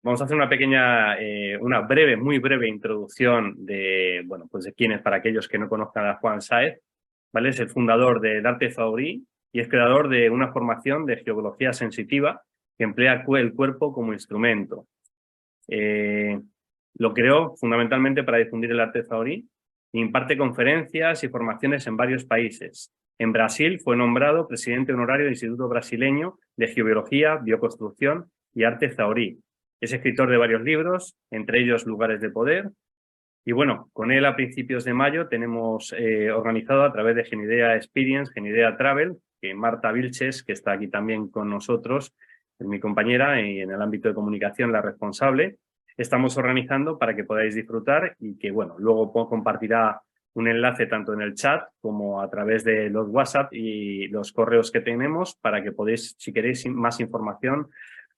Vamos a hacer una pequeña, una breve, muy breve introducción de, bueno, pues de quién es para aquellos que no conozcan a Juan Sáez, ¿vale? Es el fundador del Arte Zahorí y es creador de una formación de geología sensitiva que emplea el cuerpo como instrumento. Eh, lo creó fundamentalmente para difundir el arte zahorí e imparte conferencias y formaciones en varios países. En Brasil fue nombrado presidente honorario del Instituto Brasileño de Geobiología, Bioconstrucción y Arte Zahorí. Es escritor de varios libros, entre ellos Lugares de Poder. Y bueno, con él a principios de mayo tenemos organizado a través de Genidea Experience, Genidea Travel, que Marta Vilches, que está aquí también con nosotros, es mi compañera y en el ámbito de comunicación la responsable, estamos organizando para que podáis disfrutar y que, bueno, luego compartirá un enlace tanto en el chat como a través de los WhatsApp y los correos que tenemos para que podéis, si queréis más información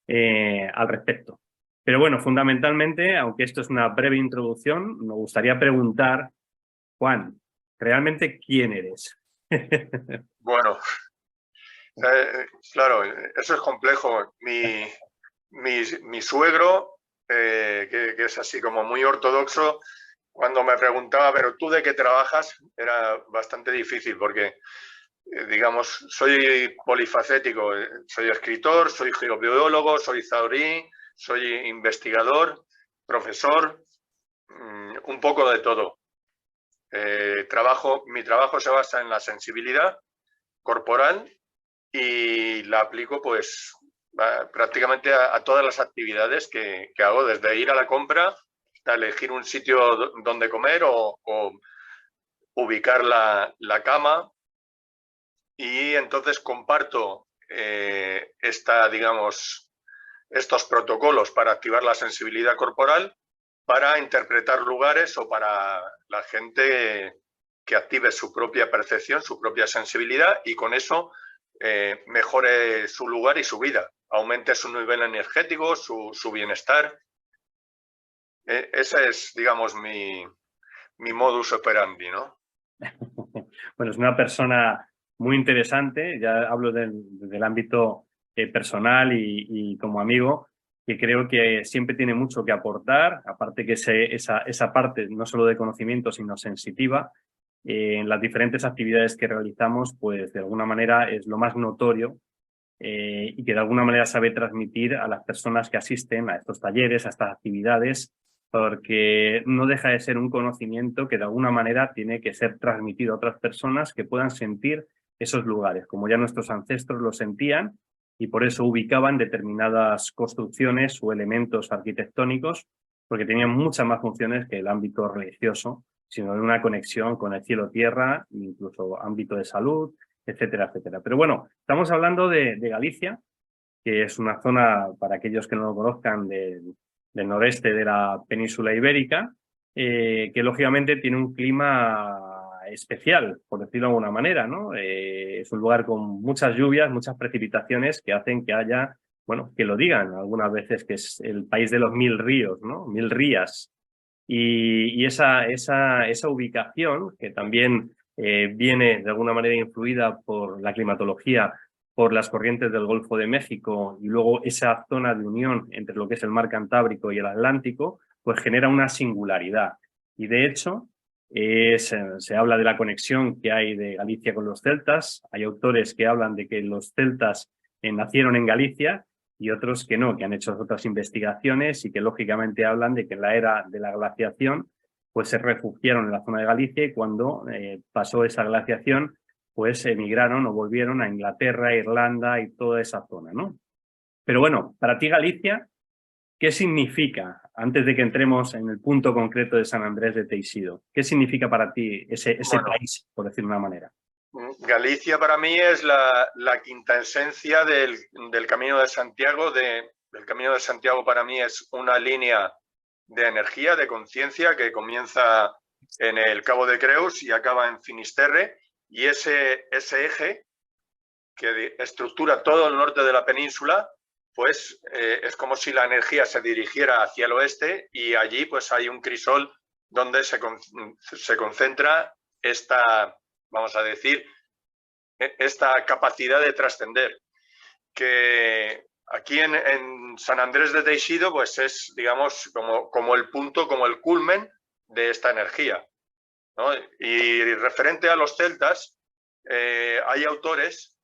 al respecto. Pero bueno, fundamentalmente, aunque esto es una breve introducción, me gustaría preguntar, Juan, ¿realmente quién eres? Bueno, claro, eso es complejo. Mi suegro, que es así como muy ortodoxo, cuando me preguntaba, pero ¿tú de qué trabajas? Era bastante difícil porque, digamos, soy polifacético. Soy escritor, soy geobiólogo, soy zahorí, soy investigador, profesor, un poco de todo. Mi trabajo se basa en la sensibilidad corporal y la aplico pues prácticamente a todas las actividades que hago, desde ir a la compra hasta elegir un sitio donde comer o ubicar la cama. Y entonces comparto digamos, estos protocolos para activar la sensibilidad corporal, para interpretar lugares o para la gente que active su propia percepción, su propia sensibilidad y con eso mejore su lugar y su vida, aumente su nivel energético, su bienestar. Ese es, digamos, mi modus operandi, ¿no? Bueno, es una persona muy interesante, ya hablo del ámbito personal y como amigo, que creo que siempre tiene mucho que aportar, aparte que esa parte no solo de conocimiento, sino sensitiva, en las diferentes actividades que realizamos, pues de alguna manera es lo más notorio y que de alguna manera sabe transmitir a las personas que asisten a estos talleres, a estas actividades, porque no deja de ser un conocimiento que de alguna manera tiene que ser transmitido a otras personas que puedan sentir esos lugares, como ya nuestros ancestros lo sentían y por eso ubicaban determinadas construcciones o elementos arquitectónicos, porque tenían muchas más funciones que el ámbito religioso, sino de una conexión con el cielo-tierra, incluso ámbito de salud, etcétera, etcétera. Pero bueno, estamos hablando de Galicia, que es una zona, para aquellos que no lo conozcan, del noreste de la península ibérica, que lógicamente tiene un clima especial, por decirlo de alguna manera, ¿no? Es un lugar con muchas lluvias, muchas precipitaciones que hacen que haya, bueno, que lo digan algunas veces, que es el país de los 1000 ríos, ¿no? 1000 rías. Y esa ubicación, que también viene de alguna manera influida por la climatología, por las corrientes del Golfo de México y luego esa zona de unión entre lo que es el mar Cantábrico y el Atlántico, pues genera una singularidad. Y de hecho, se habla de la conexión que hay de Galicia con los celtas. Hay autores que hablan de que los celtas nacieron en Galicia y otros que no, que han hecho otras investigaciones y que lógicamente hablan de que en la era de la glaciación pues se refugiaron en la zona de Galicia y cuando pasó esa glaciación pues emigraron o volvieron a Inglaterra, Irlanda y toda esa zona, ¿no? Pero bueno, para ti Galicia, ¿qué significa, antes de que entremos en el punto concreto de San Andrés de Teixido, qué significa para ti ese Bueno, país, por decirlo de una manera? Galicia para mí es la quinta esencia del Camino de Santiago. El Camino de Santiago para mí es una línea de energía, de conciencia, que comienza en el Cabo de Creus y acaba en Finisterre. Y ese eje que estructura todo el norte de la península, pues es como si la energía se dirigiera hacia el oeste y allí pues hay un crisol donde se concentra esta, vamos a decir, esta capacidad de trascender, que aquí en San Andrés de Teixido, pues es, digamos, como el punto, como el culmen de esta energía, ¿no? Y referente a los celtas, hay autores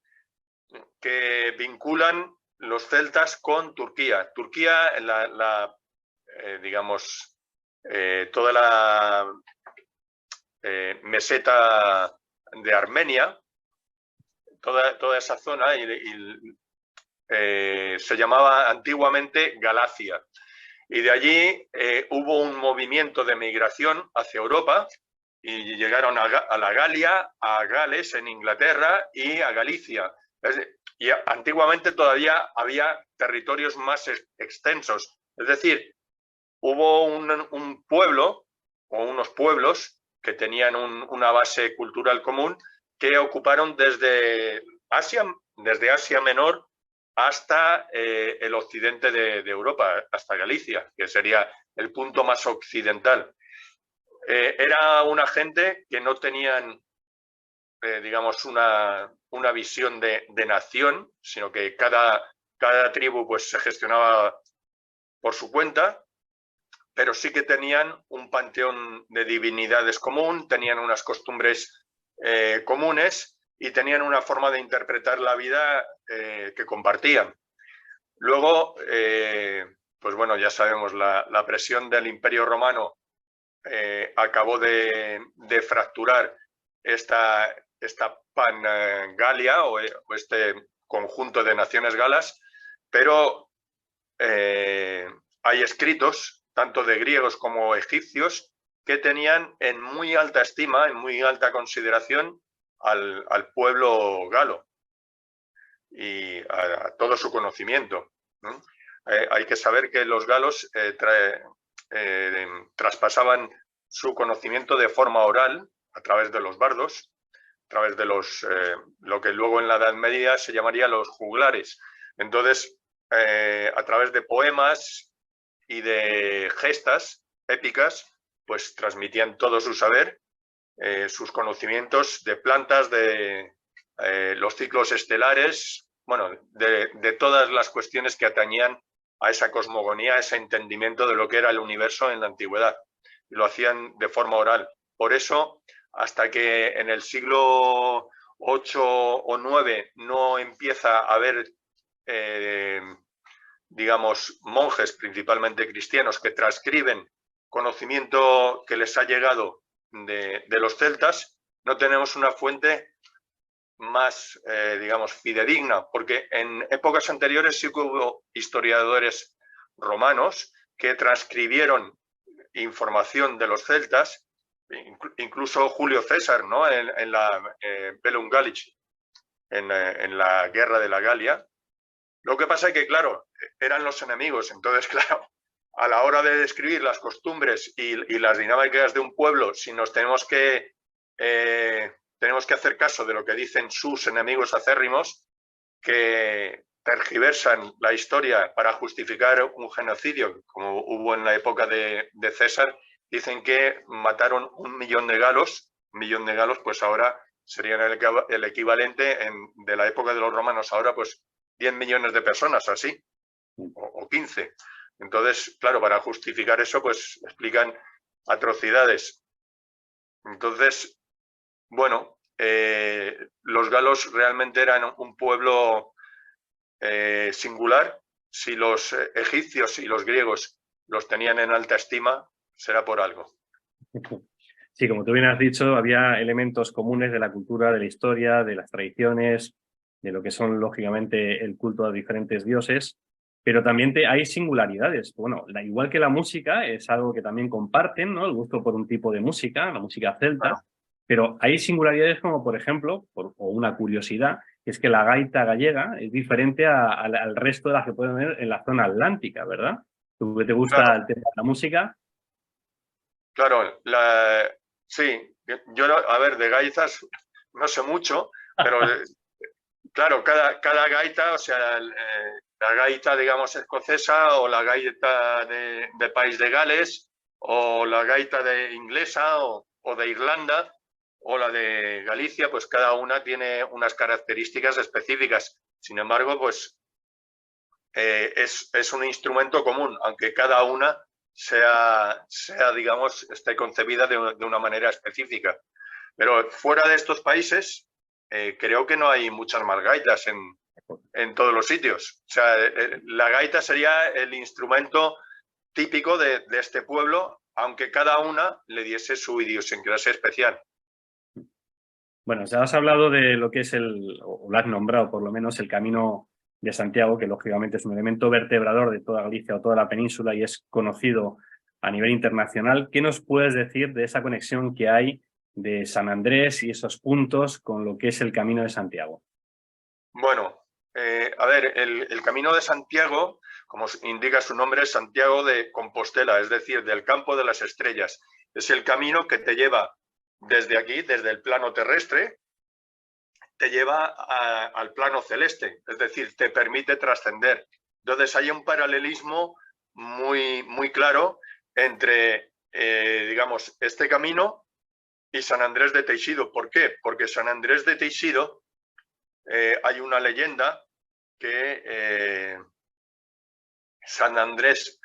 que vinculan los celtas con Turquía. Turquía, digamos, toda la meseta de Armenia, toda esa zona se llamaba antiguamente Galacia. Y de allí hubo un movimiento de migración hacia Europa y llegaron a la Galia, a Gales en Inglaterra y a Galicia. Y antiguamente todavía había territorios más extensos. Es decir, hubo un pueblo o unos pueblos que tenían una base cultural común que ocuparon desde Asia Menor hasta el occidente de Europa, hasta Galicia, que sería el punto más occidental. Era una gente que no tenían, digamos, una visión de nación, sino que cada tribu pues, se gestionaba por su cuenta, pero sí que tenían un panteón de divinidades común, tenían unas costumbres comunes y tenían una forma de interpretar la vida que compartían. Luego, pues bueno, ya sabemos, la presión del Imperio Romano acabó de fracturar esta Pangalia o este conjunto de naciones galas, pero hay escritos, tanto de griegos como egipcios, que tenían en muy alta estima, en muy alta consideración al pueblo galo y a todo su conocimiento, ¿no? Hay que saber que los galos traspasaban su conocimiento de forma oral a través de los bardos, a través de lo que luego en la Edad Media se llamaría los juglares. Entonces, a través de poemas y de gestas épicas, pues transmitían todo su saber, sus conocimientos de plantas, de los ciclos estelares, bueno, de todas las cuestiones que atañían a esa cosmogonía, a ese entendimiento de lo que era el universo en la antigüedad. Y lo hacían de forma oral. Por eso, hasta que en el siglo VIII o IX no empieza a haber, digamos, monjes, principalmente cristianos, que transcriben conocimiento que les ha llegado de los celtas, no tenemos una fuente más, digamos, fidedigna, porque en épocas anteriores sí que hubo historiadores romanos que transcribieron información de los celtas, incluso Julio César, ¿no? en la Bellum Gallici, en la guerra de la Galia. Lo que pasa es que, claro, eran los enemigos, entonces, claro, a la hora de describir las costumbres y las dinámicas de un pueblo, si nos tenemos que hacer caso de lo que dicen sus enemigos acérrimos, que tergiversan la historia para justificar un genocidio, como hubo en la época de César, dicen que mataron 1 millón de galos, pues ahora serían el equivalente de la época de los romanos, ahora pues 10 millones de personas, así, o 15. Entonces, claro, para justificar eso, pues explican atrocidades. Entonces, bueno, los galos realmente eran un pueblo singular. Si los egipcios y los griegos los tenían en alta estima, será por algo. Sí, como tú bien has dicho, había elementos comunes de la cultura, de la historia, de las tradiciones, de lo que son, lógicamente, el culto a diferentes dioses, pero también hay singularidades. Bueno, igual que la música, es algo que también comparten, ¿no? El gusto por un tipo de música, la música celta, claro. Pero hay singularidades como, por ejemplo, o una curiosidad, que es que la gaita gallega es diferente al resto de las que pueden ver en la zona atlántica, ¿verdad? ¿Tú que te gusta claro. El tema de la música? Claro, sí. Yo, a ver, de gaitas no sé mucho, pero claro, cada gaita, o sea, la gaita, digamos, escocesa o la gaita del país de Gales o la gaita inglesa o de Irlanda o la de Galicia, pues cada una tiene unas características específicas. Sin embargo, pues es un instrumento común, aunque cada una sea digamos, esté concebida de una manera específica. Pero fuera de estos países, creo que no hay muchas más gaitas en todos los sitios. O sea, la gaita sería el instrumento típico de este pueblo, aunque cada una le diese su idiosincrasia especial. Bueno, ya has hablado de lo que es o lo has nombrado por lo menos, el Camino de Santiago, que lógicamente es un elemento vertebrador de toda Galicia o toda la península y es conocido a nivel internacional. ¿Qué nos puedes decir de esa conexión que hay de San Andrés y esos puntos con lo que es el Camino de Santiago? Bueno, a ver, el Camino de Santiago, como indica su nombre, es Santiago de Compostela, es decir, del campo de las estrellas. Es el camino que te lleva desde aquí, desde el plano terrestre, te lleva al plano celeste, es decir, te permite trascender. Entonces hay un paralelismo muy claro entre, digamos, este camino y San Andrés de Teixido. ¿Por qué? Porque San Andrés de Teixido, hay una leyenda que San Andrés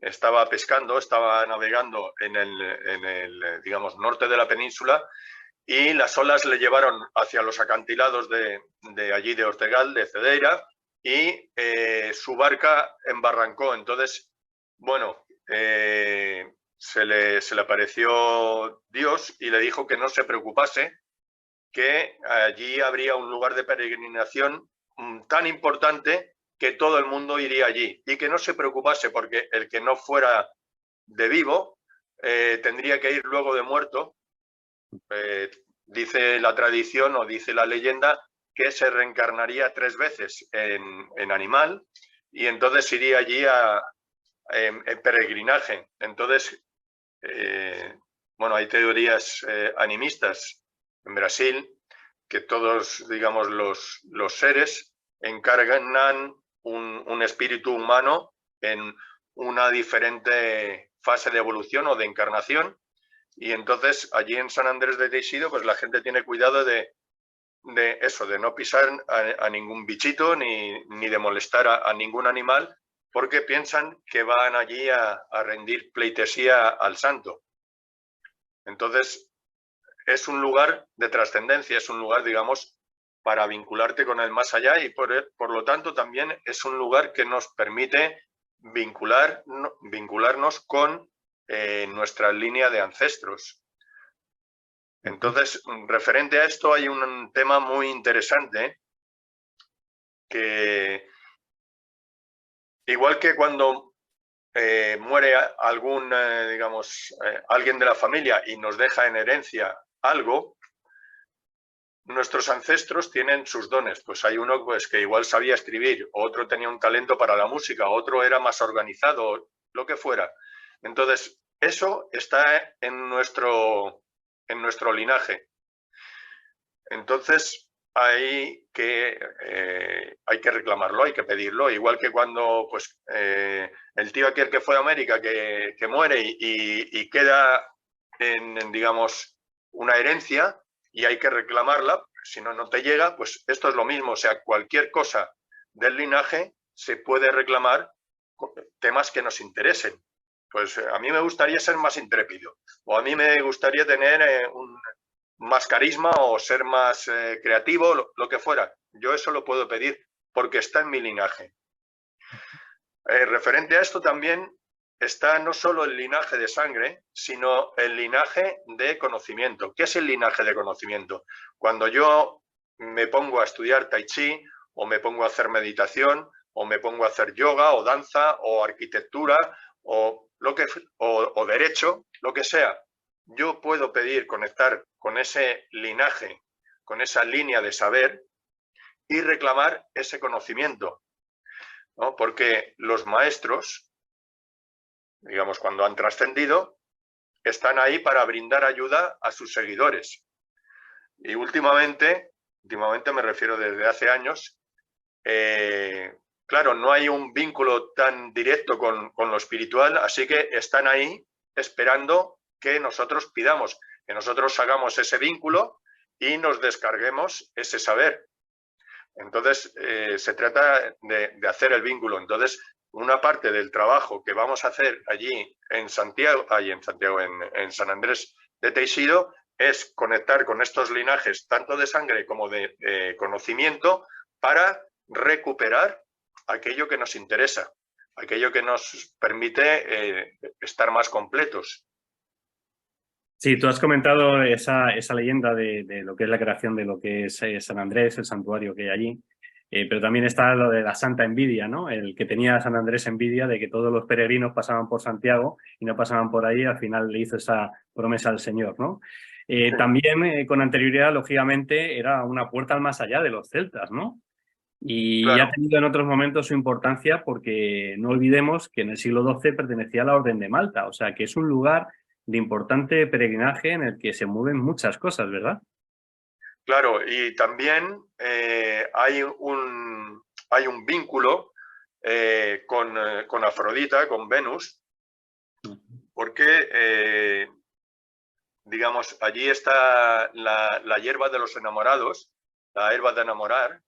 estaba pescando, estaba navegando en el, digamos, norte de la península, y las olas le llevaron hacia los acantilados de allí de Ortegal, de Cedeira, y su barca embarrancó. Entonces, bueno, se le apareció Dios y le dijo que no se preocupase, que allí habría un lugar de peregrinación tan importante que todo el mundo iría allí, y que no se preocupase porque el que no fuera de vivo tendría que ir luego de muerto. Dice la tradición o dice la leyenda que se reencarnaría 3 veces en animal, y entonces iría allí en peregrinaje. Entonces, bueno, hay teorías animistas en Brasil que todos, digamos, los seres encarnan un espíritu humano en una diferente fase de evolución o de encarnación. Y entonces allí en San Andrés de Teixido, pues la gente tiene cuidado de eso, de no pisar a ningún bichito ni de molestar a ningún animal, porque piensan que van allí a rendir pleitesía al santo. Entonces es un lugar de trascendencia, es un lugar, digamos, para vincularte con el más allá, y por lo tanto también es un lugar que nos permite vincularnos con nuestra línea de ancestros. Entonces, referente a esto, hay un tema muy interesante que, igual que cuando muere algún, digamos, alguien de la familia y nos deja en herencia algo, nuestros ancestros tienen sus dones. Pues hay uno, pues, que igual sabía escribir, otro tenía un talento para la música, otro era más organizado, lo que fuera. Entonces, eso está en nuestro linaje. Entonces, hay que reclamarlo, hay que pedirlo, igual que cuando, pues, el tío aquel que fue a América que muere y queda en, digamos, una herencia, y hay que reclamarla, si no, no te llega. Pues esto es lo mismo, o sea, cualquier cosa del linaje se puede reclamar, temas que nos interesen. Pues a mí me gustaría ser más intrépido, o a mí me gustaría tener más carisma, o ser más creativo, lo que fuera. Yo eso lo puedo pedir porque está en mi linaje. Referente a esto también está no solo el linaje de sangre, sino el linaje de conocimiento. ¿Qué es el linaje de conocimiento? Cuando yo me pongo a estudiar tai chi, o me pongo a hacer meditación, o me pongo a hacer yoga, o danza, o arquitectura, o derecho, lo que sea, yo puedo pedir conectar con ese linaje, con esa línea de saber, y reclamar ese conocimiento, ¿no? Porque los maestros, digamos, cuando han trascendido, están ahí para brindar ayuda a sus seguidores. Y últimamente me refiero desde hace años, claro, no hay un vínculo tan directo con lo espiritual, así que están ahí esperando que nosotros pidamos, que nosotros hagamos ese vínculo y nos descarguemos ese saber. Entonces, se trata de hacer el vínculo. Entonces, una parte del trabajo que vamos a hacer allí en Santiago, en San Andrés de Teixido, es conectar con estos linajes, tanto de sangre como de conocimiento, para recuperar aquello que nos interesa, aquello que nos permite estar más completos. Sí, tú has comentado esa leyenda de lo que es la creación de lo que es San Andrés, el santuario que hay allí, pero también está lo de la Santa Envidia, ¿no? El que tenía San Andrés envidia de que todos los peregrinos pasaban por Santiago y no pasaban por ahí, al final le hizo esa promesa al Señor, ¿no? También con anterioridad, lógicamente, era una puerta al más allá de los celtas, ¿no? Y ha Claro, tenido en otros momentos su importancia porque no olvidemos que en el siglo XII pertenecía a la Orden de Malta, o sea que es un lugar de importante peregrinaje en el que se mueven muchas cosas, ¿verdad? claro, y también hay un vínculo con Afrodita, con Venus, porque, digamos, allí está la hierba de los enamorados, la hierba de enamorar,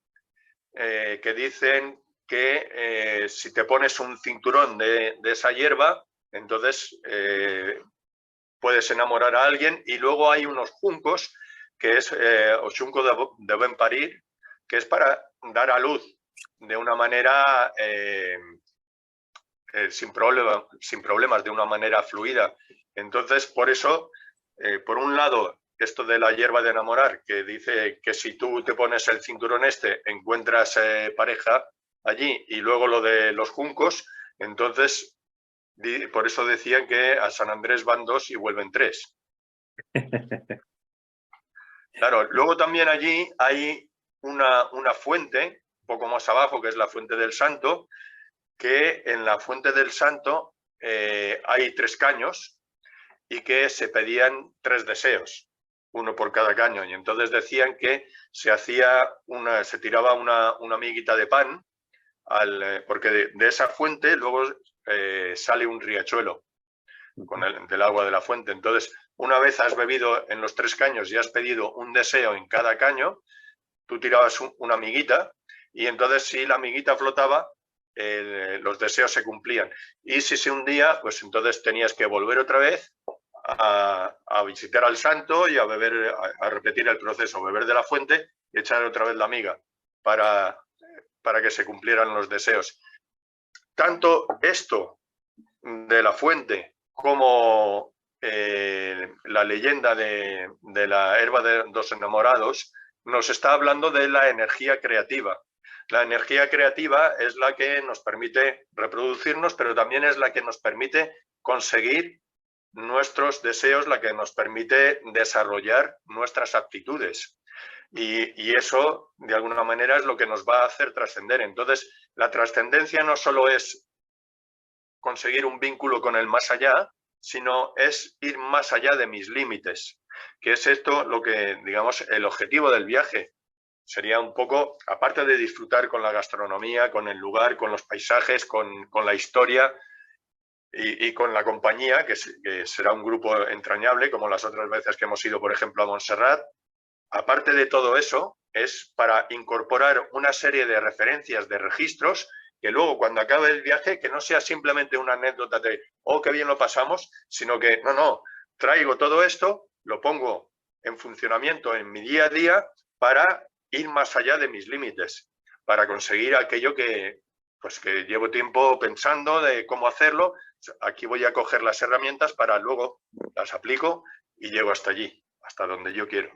que dicen que si te pones un cinturón de esa hierba, entonces puedes enamorar a alguien. Y luego hay unos juncos, que es o xunco de ben parir, que es para dar a luz de una manera sin problemas, de una manera fluida. Entonces, por eso, por un lado, esto de la hierba de enamorar, que dice que si tú te pones el cinturón este, encuentras pareja allí, y luego lo de los juncos, entonces, por eso decían que a San Andrés van 2 y vuelven 3. Claro, luego también allí hay una fuente, un poco más abajo, que es la Fuente del Santo, que en la Fuente del Santo hay 3 caños y que se pedían 3 deseos, uno por cada caño. Y entonces decían que se tiraba una miguita de pan, porque de esa fuente luego sale un riachuelo del agua de la fuente. Entonces, una vez has bebido en los 3 caños y has pedido un deseo en cada caño, tú tirabas una miguita y entonces si la miguita flotaba, los deseos se cumplían. Y si se hundía, pues entonces tenías que volver otra vez a visitar al santo y a repetir el proceso, beber de la fuente y echar otra vez la miga para que se cumplieran los deseos. Tanto esto de la fuente como la leyenda de la herba de los enamorados nos está hablando de la energía creativa. La energía creativa es la que nos permite reproducirnos, pero también es la que nos permite conseguir nuestros deseos, la que nos permite desarrollar nuestras aptitudes. Y eso, de alguna manera, es lo que nos va a hacer trascender. Entonces, la trascendencia no solo es conseguir un vínculo con el más allá, sino es ir más allá de mis límites, que es esto lo que, digamos, el objetivo del viaje. Sería un poco, aparte de disfrutar con la gastronomía, con el lugar, con los paisajes, con la historia y con la compañía, que será un grupo entrañable, como las otras veces que hemos ido, por ejemplo, a Montserrat. Aparte de todo eso, es para incorporar una serie de referencias, de registros, que luego cuando acabe el viaje, que no sea simplemente una anécdota de, oh, qué bien lo pasamos, sino que, no, traigo todo esto, lo pongo en funcionamiento en mi día a día para ir más allá de mis límites, para conseguir aquello pues que llevo tiempo pensando de cómo hacerlo. Aquí voy a coger las herramientas para luego las aplico y llego hasta allí, hasta donde yo quiero.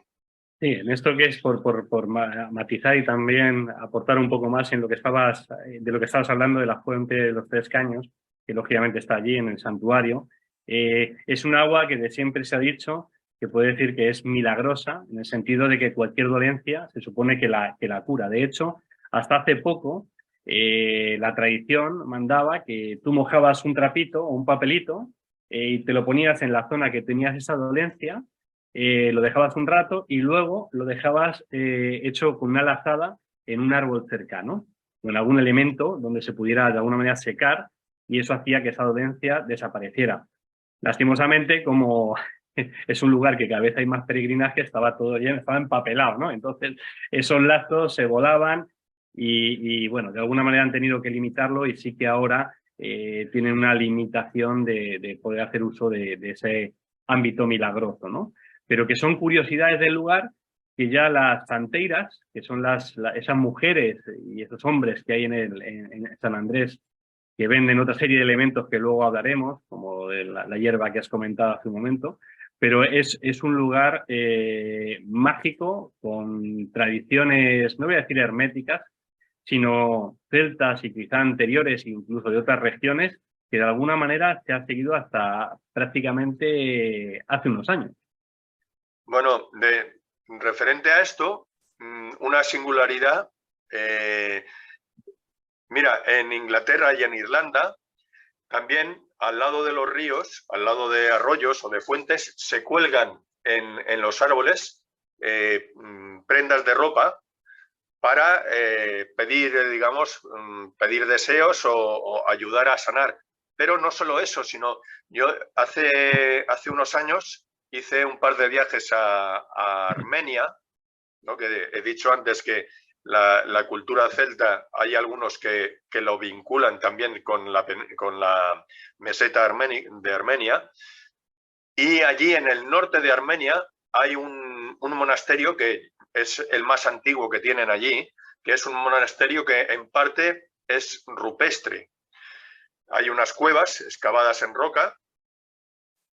Sí, en esto que es por matizar y también aportar un poco más en lo que de lo que estabas hablando de la fuente de los 3 caños, que lógicamente está allí en el santuario. Es un agua que de siempre se ha dicho que puede decir que es milagrosa, en el sentido de que cualquier dolencia se supone que la cura. De hecho, hasta hace poco la tradición mandaba que tú mojabas un trapito o un papelito y te lo ponías en la zona que tenías esa dolencia, lo dejabas un rato y luego lo dejabas hecho con una lazada en un árbol cercano, o en algún elemento donde se pudiera de alguna manera secar, y eso hacía que esa dolencia desapareciera. Lastimosamente, como es un lugar que cada vez hay más peregrinaje, estaba todo lleno, estaba empapelado, ¿no? Entonces, esos lazos se volaban y, bueno, de alguna manera han tenido que limitarlo y sí que ahora tienen una limitación de poder hacer uso de ese ámbito milagroso, ¿no? Pero que son curiosidades del lugar que ya las santeiras, que son esas mujeres y esos hombres que hay en San Andrés, que venden otra serie de elementos que luego hablaremos, como de la hierba que has comentado hace un momento, pero es un lugar mágico, con tradiciones, no voy a decir herméticas, sino celtas y quizá anteriores, incluso de otras regiones, que de alguna manera se ha seguido hasta prácticamente hace unos años. Bueno, referente a esto, una singularidad, mira, en Inglaterra y en Irlanda, también al lado de los ríos, al lado de arroyos o de fuentes, se cuelgan en los árboles prendas de ropa para pedir, digamos, pedir deseos o ayudar a sanar. Pero no solo eso, sino yo hace unos años hice un par de viajes a Armenia, ¿no? Que he dicho antes que la cultura celta hay algunos que lo vinculan también con la meseta de Armenia. Y allí en el norte de Armenia hay un monasterio que es el más antiguo que tienen allí, que es un monasterio que en parte es rupestre. Hay unas cuevas excavadas en roca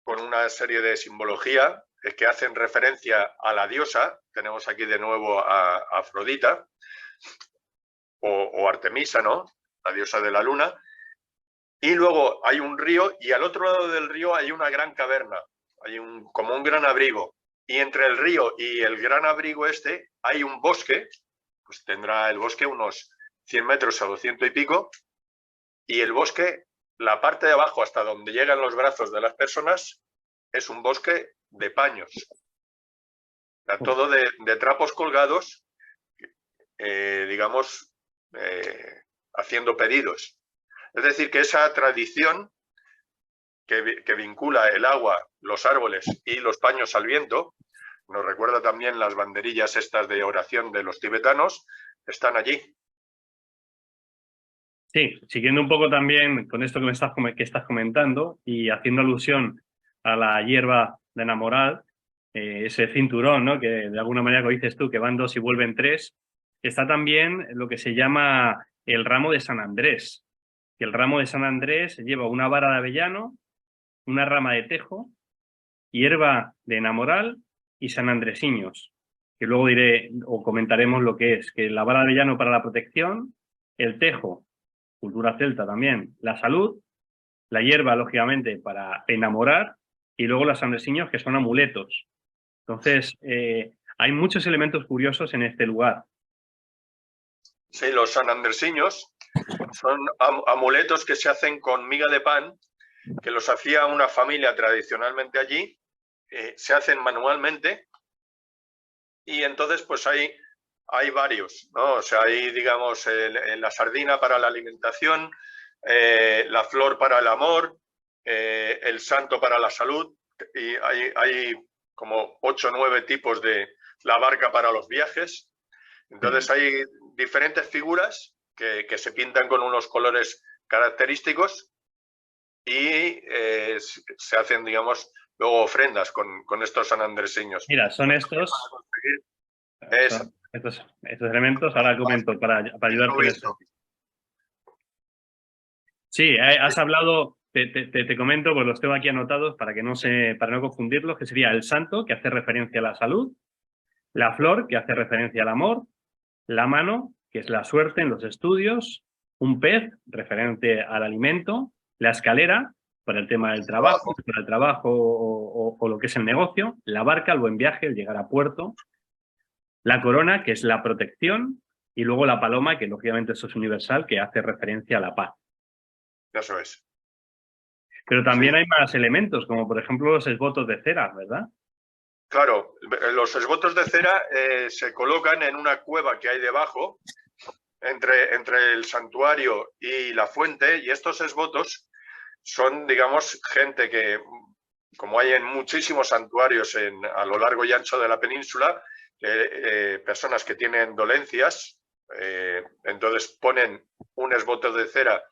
con una serie de simbología que hacen referencia a la diosa. Tenemos aquí de nuevo a Afrodita o Artemisa, ¿no? La diosa de la luna. Y luego hay un río y al otro lado del río hay una gran caverna, hay como un gran abrigo. Y entre el río y el gran abrigo este hay un bosque, pues tendrá el bosque unos 100 metros a 200 y pico, y el bosque, la parte de abajo hasta donde llegan los brazos de las personas, es un bosque de paños. O sea, todo de trapos colgados, digamos, haciendo pedidos. Es decir, que esa tradición que vincula el agua, los árboles y los paños al viento, nos recuerda también las banderillas estas de oración de los tibetanos, están allí. Sí, siguiendo un poco también con esto que estás comentando y haciendo alusión a la hierba de enamorar, ese cinturón, ¿no? Que de alguna manera, como dices tú, que van dos y vuelven tres, está también lo que se llama el ramo de San Andrés, que el ramo de San Andrés lleva una vara de avellano, una rama de tejo, hierba de enamoral y sanandresiños, que luego diré o comentaremos lo que es, que la vara de avellano para la protección, el tejo, cultura celta también, la salud, la hierba, lógicamente, para enamorar, y luego los sanandresiños, que son amuletos. Entonces, hay muchos elementos curiosos en este lugar. Sí, los sanandresiños son amuletos que se hacen con miga de pan, que los hacía una familia tradicionalmente allí, se hacen manualmente, y entonces pues hay varios, ¿no? O sea, hay, digamos, la sardina para la alimentación, la flor para el amor, el santo para la salud, y hay como 8 o 9 tipos de la barca para los viajes. Entonces hay diferentes figuras que se pintan con unos colores característicos y se hacen, digamos, luego ofrendas con estos sanandresiños. Mira, son estos elementos. Ahora comento para ayudar con eso. Sí, has hablado, te comento, pues los tengo aquí anotados para no confundirlos, que sería el santo, que hace referencia a la salud, la flor, que hace referencia al amor, la mano, que es la suerte en los estudios, un pez, referente al alimento, la escalera, para el tema del trabajo, para el trabajo o lo que es el negocio, la barca, el buen viaje, el llegar a puerto, la corona, que es la protección, y luego la paloma, que lógicamente eso es universal, que hace referencia a la paz. Eso es. Pero también hay más elementos, como por ejemplo los esbotos de cera, ¿verdad? Claro, los esbotos de cera se colocan en una cueva que hay debajo, entre el santuario y la fuente, y estos esbotos son, digamos, gente que, como hay en muchísimos santuarios a lo largo y ancho de la península, personas que tienen dolencias Entonces ponen un esboto de cera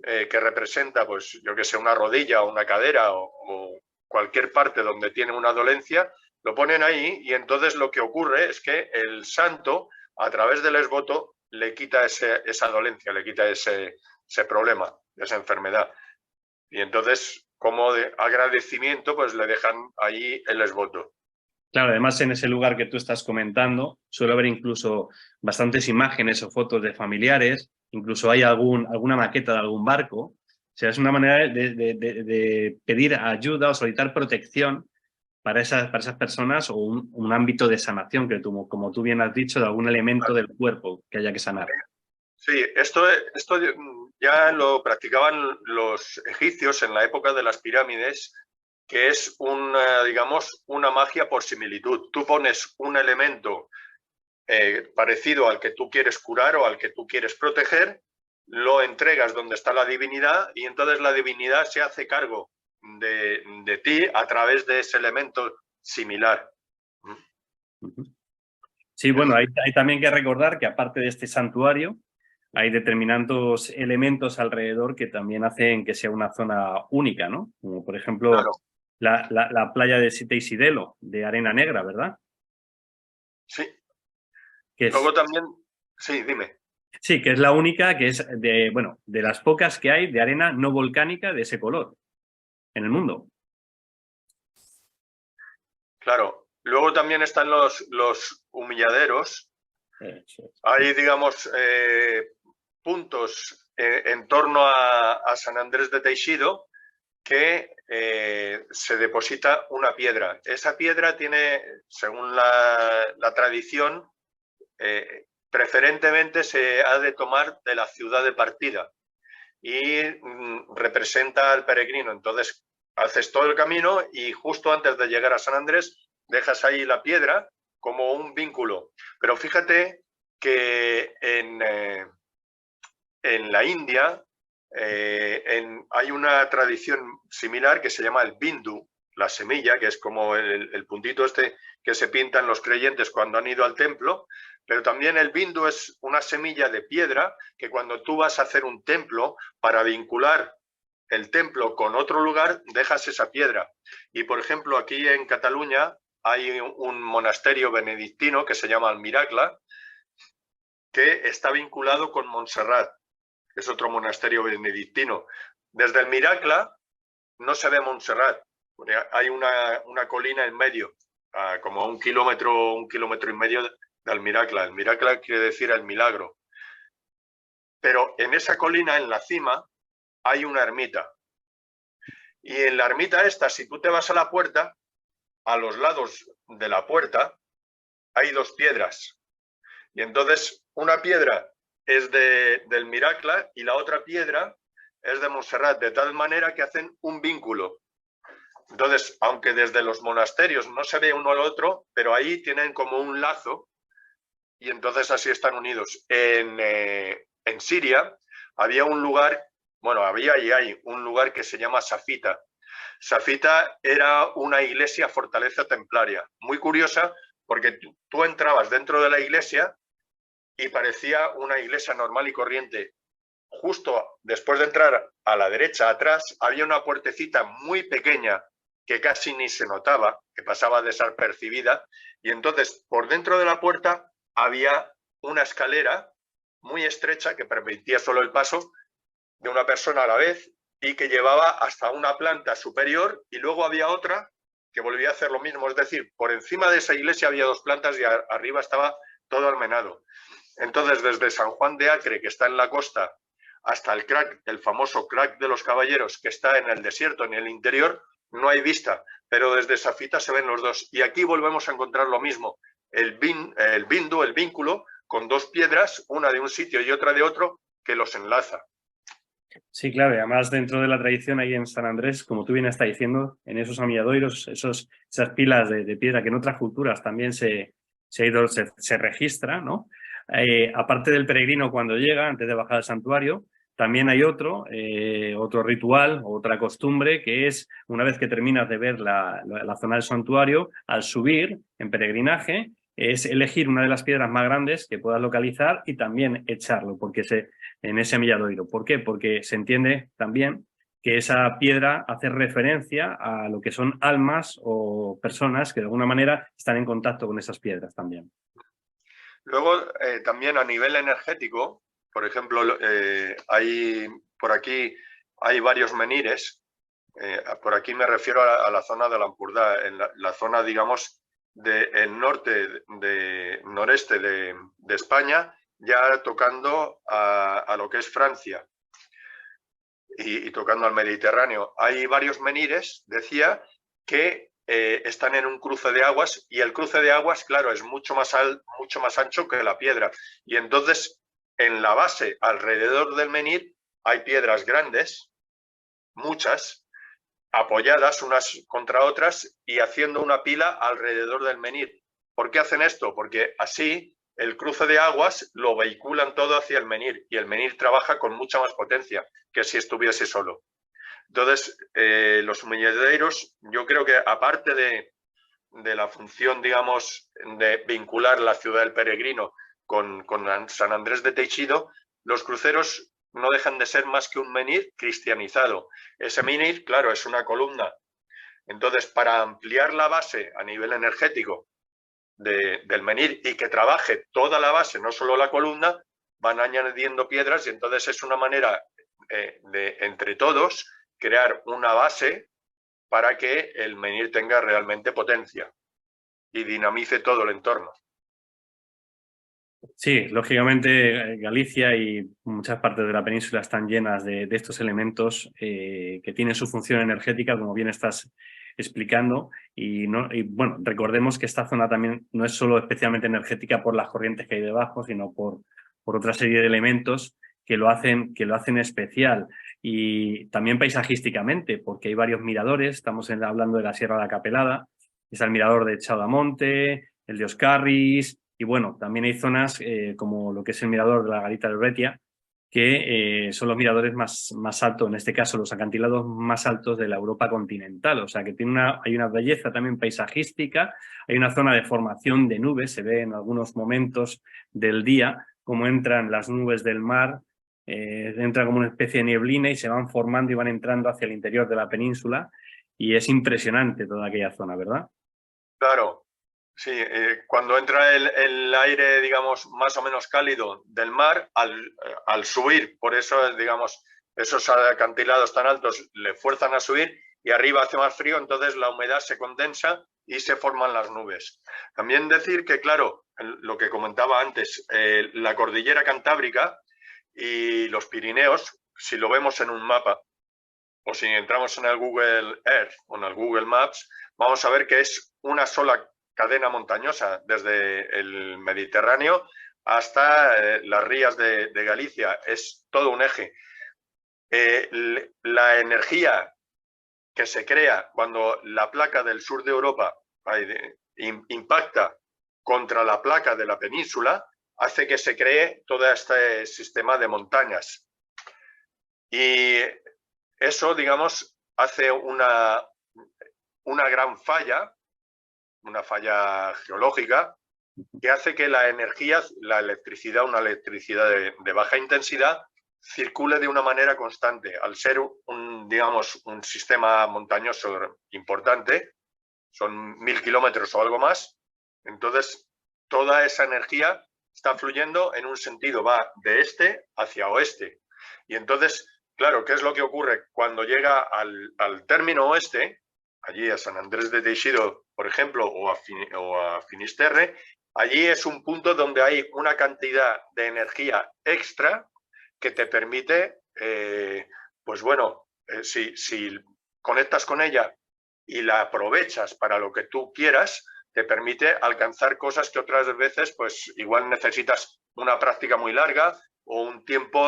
que representa, pues yo que sé, una rodilla o una cadera o cualquier parte donde tiene una dolencia, lo ponen ahí y entonces lo que ocurre es que el santo, a través del esboto, le quita esa dolencia, le quita ese problema, esa enfermedad. Y entonces, como de agradecimiento, pues le dejan ahí el esboto. Claro, además en ese lugar que tú estás comentando suele haber incluso bastantes imágenes o fotos de familiares, incluso hay alguna maqueta de algún barco. O sea, es una manera de pedir ayuda o solicitar protección para esas personas o un ámbito de sanación que tú, como tú bien has dicho, de algún elemento del cuerpo que haya que sanar. Sí, esto ya lo practicaban los egipcios en la época de las pirámides, que es digamos, una magia por similitud. Tú pones un elemento parecido al que tú quieres curar o al que tú quieres proteger, lo entregas donde está la divinidad y entonces la divinidad se hace cargo de ti a través de ese elemento similar. Sí, bueno, hay también que recordar que aparte de este santuario, hay determinados elementos alrededor que también hacen que sea una zona única, ¿no? Como por ejemplo, Claro. la playa de Teisidelo, de arena negra, ¿verdad? Sí. Que Luego también, sí, dime. Sí, que es la única que es de las pocas que hay de arena no volcánica de ese color en el mundo. Claro. Luego también están los humilladeros. Hay, digamos, puntos en torno a San Andrés de Teixido que se deposita una piedra. Esa piedra tiene, según la tradición, preferentemente se ha de tomar de la ciudad de partida y representa al peregrino. Entonces, haces todo el camino y justo antes de llegar a San Andrés dejas ahí la piedra como un vínculo. Pero fíjate que en la India hay una tradición similar que se llama el bindu, la semilla, que es como el puntito este que se pintan los creyentes cuando han ido al templo, pero también el bindu es una semilla de piedra que cuando tú vas a hacer un templo, para vincular el templo con otro lugar, dejas esa piedra. Y por ejemplo, aquí en Cataluña hay un monasterio benedictino que se llama el Miracle, que está vinculado con Montserrat, que es otro monasterio benedictino. Desde el Miracle no se ve Montserrat, hay una colina en medio, como un kilómetro y medio del Miracle. El Miracle quiere decir el milagro. Pero en esa colina, en la cima, hay una ermita. Y en la ermita esta, si tú te vas a la puerta, a los lados de la puerta hay dos piedras. Y entonces una piedra es del Miracle y la otra piedra es de Montserrat, de tal manera que hacen un vínculo. Entonces, aunque desde los monasterios no se ve uno al otro, pero ahí tienen como un lazo y entonces así están unidos. En Siria había un lugar, bueno, había y hay un lugar que se llama Safita. Safita era una iglesia fortaleza templaria, muy curiosa porque tú entrabas dentro de la iglesia y parecía una iglesia normal y corriente. Justo después de entrar a la derecha, atrás, había una puertecita muy pequeña que casi ni se notaba, que pasaba desapercibida, y entonces por dentro de la puerta había una escalera muy estrecha que permitía solo el paso de una persona a la vez y que llevaba hasta una planta superior y luego había otra que volvía a hacer lo mismo. Es decir, por encima de esa iglesia había dos plantas y arriba estaba todo almenado. Entonces, desde San Juan de Acre, que está en la costa, hasta el crack, el famoso crack de los Caballeros, que está en el desierto, en el interior, no hay vista, pero desde Safita se ven los dos. Y aquí volvemos a encontrar lo mismo, el bindu, el vínculo, con dos piedras, una de un sitio y otra de otro, que los enlaza. Sí, claro, y además dentro de la tradición ahí en San Andrés, como tú bien estás diciendo, en esos amiadoiros, esas pilas de piedra que en otras culturas también se registra, ¿no? Aparte del peregrino cuando llega, antes de bajar al santuario, también hay otro ritual, otra costumbre, que es una vez que terminas de ver la zona del santuario, al subir en peregrinaje, es elegir una de las piedras más grandes que puedas localizar y también echarlo en ese milladoiro. ¿Por qué? Porque se entiende también que esa piedra hace referencia a lo que son almas o personas que de alguna manera están en contacto con esas piedras también. Luego, también a nivel energético, por ejemplo, por aquí hay varios menires. Por aquí me refiero a la zona de la Ampurdá, en la zona, digamos, del norte, noreste de España, ya tocando a lo que es Francia y tocando al Mediterráneo. Hay varios menires, decía, que están en un cruce de aguas, y el cruce de aguas, claro, es mucho más ancho que la piedra. Y entonces, en la base, alrededor del menir, hay piedras grandes, muchas, apoyadas unas contra otras y haciendo una pila alrededor del menir. ¿Por qué hacen esto? Porque así el cruce de aguas lo vehiculan todo hacia el menir, y el menir trabaja con mucha más potencia que si estuviese solo. Entonces, los milladeros, yo creo que aparte de la función, digamos, de vincular la ciudad del peregrino con San Andrés de Teixido, los cruceros no dejan de ser más que un menir cristianizado. Ese menir, claro, es una columna. Entonces, para ampliar la base a nivel energético del menir y que trabaje toda la base, no solo la columna, van añadiendo piedras, y entonces es una manera de, entre todos, crear una base para que el menir tenga realmente potencia y dinamice todo el entorno. Sí, lógicamente Galicia y muchas partes de la península están llenas de estos elementos que tienen su función energética, como bien estás explicando. Y bueno, recordemos que esta zona también no es solo especialmente energética por las corrientes que hay debajo, sino por otra serie de elementos que lo hacen especial. Y también paisajísticamente, porque hay varios miradores. Estamos hablando de la Sierra de la Capelada, está el mirador de Chaudamonte, el de Oscarris. Y bueno, también hay zonas como lo que es el mirador de la Garita de Urretia, que son los miradores más altos, en este caso los acantilados más altos de la Europa continental. O sea que hay una belleza también paisajística, hay una zona de formación de nubes, se ve en algunos momentos del día cómo entran las nubes del mar, entra como una especie de nieblina y se van formando y van entrando hacia el interior de la península, y es impresionante toda aquella zona, ¿verdad? Claro, sí, cuando entra el aire, digamos, más o menos cálido del mar, al subir, por eso, digamos, esos acantilados tan altos le fuerzan a subir, y arriba hace más frío, entonces la humedad se condensa y se forman las nubes. También decir que, claro, lo que comentaba antes, la cordillera Cantábrica y los Pirineos, si lo vemos en un mapa, o si entramos en el Google Earth o en el Google Maps, vamos a ver que es una sola cadena montañosa, desde el Mediterráneo hasta las rías de Galicia. Es todo un eje. La energía que se crea cuando la placa del sur de Europa impacta contra la placa de la península hace que se cree todo este sistema de montañas. Y eso, digamos, hace una gran falla, una falla geológica, que hace que la energía, la electricidad, una electricidad de baja intensidad, circule de una manera constante. Al ser digamos, un sistema montañoso importante, son 1000 kilómetros o algo más, entonces toda esa energía está fluyendo en un sentido, va de este hacia oeste. Y entonces, claro, ¿qué es lo que ocurre? Cuando llega al término oeste, allí a San Andrés de Teixido, por ejemplo, o a Finisterre, allí es un punto donde hay una cantidad de energía extra que te permite, pues bueno, si conectas con ella y la aprovechas para lo que tú quieras, te permite alcanzar cosas que otras veces, pues igual necesitas una práctica muy larga o un tiempo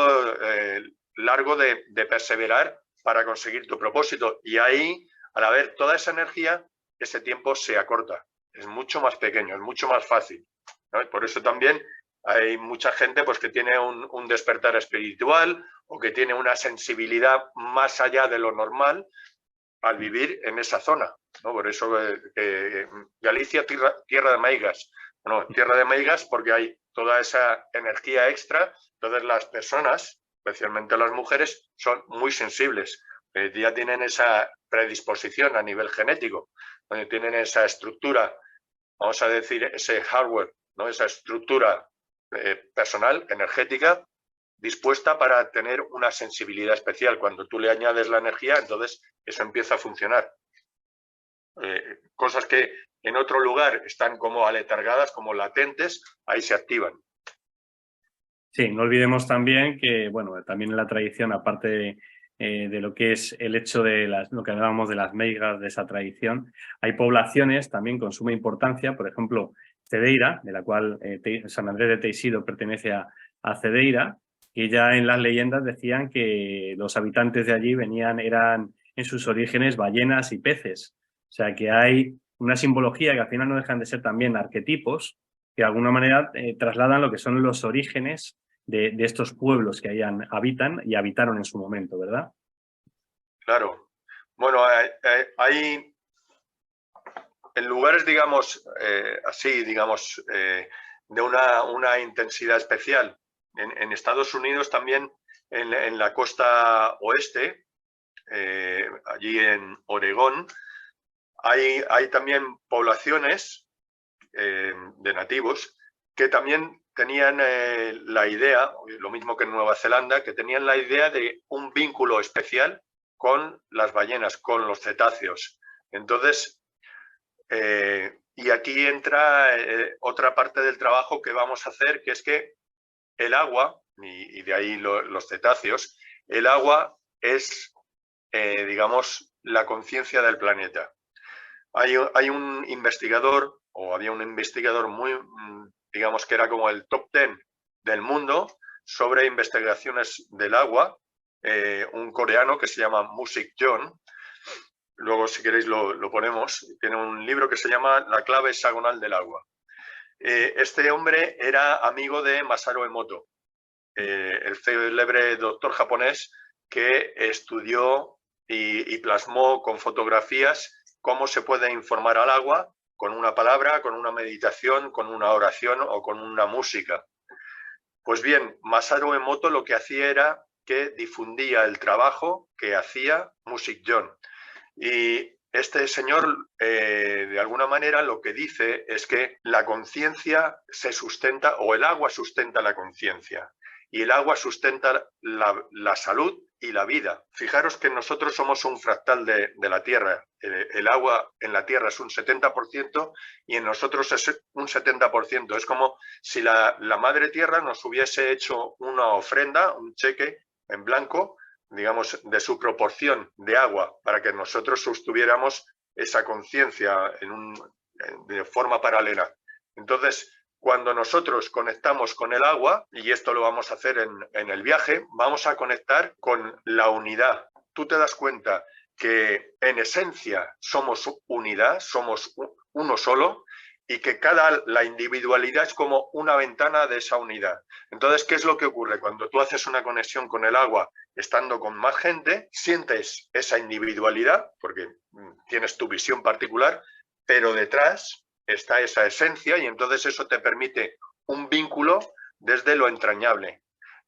largo de perseverar para conseguir tu propósito. Y ahí, al haber toda esa energía, ese tiempo se acorta. Es mucho más pequeño, es mucho más fácil, ¿no? Por eso también hay mucha gente, pues, que tiene un despertar espiritual o que tiene una sensibilidad más allá de lo normal al vivir en esa zona, ¿no? Por eso Galicia, tierra de maigas, Bueno, tierra de meigas porque hay toda esa energía extra. Entonces las personas, especialmente las mujeres, son muy sensibles. Ya tienen esa predisposición a nivel genético, tienen esa estructura, vamos a decir, ese hardware, ¿no? Esa estructura personal, energética, dispuesta para tener una sensibilidad especial. Cuando tú le añades la energía, entonces eso empieza a funcionar. Cosas que en otro lugar están como aletargadas, como latentes, ahí se activan. Sí, no olvidemos también que, bueno, también en la tradición, aparte de lo que es el hecho de lo que hablábamos de las meigas, de esa tradición, hay poblaciones también con suma importancia, por ejemplo, Cedeira, de la cual San Andrés de Teixido pertenece a Cedeira, que ya en las leyendas decían que los habitantes de allí eran en sus orígenes ballenas y peces. O sea que hay una simbología que al final no dejan de ser también arquetipos que de alguna manera trasladan lo que son los orígenes de estos pueblos que habitan y habitaron en su momento, ¿verdad? Claro. Bueno, hay en lugares, digamos, así, digamos, de una intensidad especial. En Estados Unidos también, en la costa oeste, allí en Oregón, hay también poblaciones de nativos que también tenían la idea, lo mismo que en Nueva Zelanda, que tenían la idea de un vínculo especial con las ballenas, con los cetáceos. Entonces, y aquí entra otra parte del trabajo que vamos a hacer, que es que el agua, y de ahí los cetáceos, el agua es, digamos, la conciencia del planeta. Hay un investigador, o había un investigador muy, digamos que era como el top 10 del mundo sobre investigaciones del agua, un coreano que se llama Music John. Luego, si queréis, lo ponemos. Tiene un libro que se llama La clave hexagonal del agua. Este hombre era amigo de Masaru Emoto, el célebre doctor japonés que estudió y plasmó con fotografías cómo se puede informar al agua con una palabra, con una meditación, con una oración o con una música. Pues bien, Masaru Emoto lo que hacía era que difundía el trabajo que hacía Music John. Y este señor, de alguna manera, lo que dice es que la conciencia se sustenta, o el agua sustenta la conciencia, y el agua sustenta la salud y la vida. Fijaros que nosotros somos un fractal de la Tierra. El agua en la Tierra es un 70% y en nosotros es un 70%. Es como si la Madre Tierra nos hubiese hecho una ofrenda, un cheque en blanco, digamos, de su proporción de agua para que nosotros sostuviéramos esa conciencia de forma paralela. Entonces, cuando nosotros conectamos con el agua, y esto lo vamos a hacer en el viaje, vamos a conectar con la unidad. Tú te das cuenta que en esencia somos unidad, somos uno solo, y que la individualidad es como una ventana de esa unidad. Entonces, ¿qué es lo que ocurre? Cuando tú haces una conexión con el agua, estando con más gente, sientes esa individualidad, porque tienes tu visión particular, pero detrás está esa esencia y entonces eso te permite un vínculo desde lo entrañable,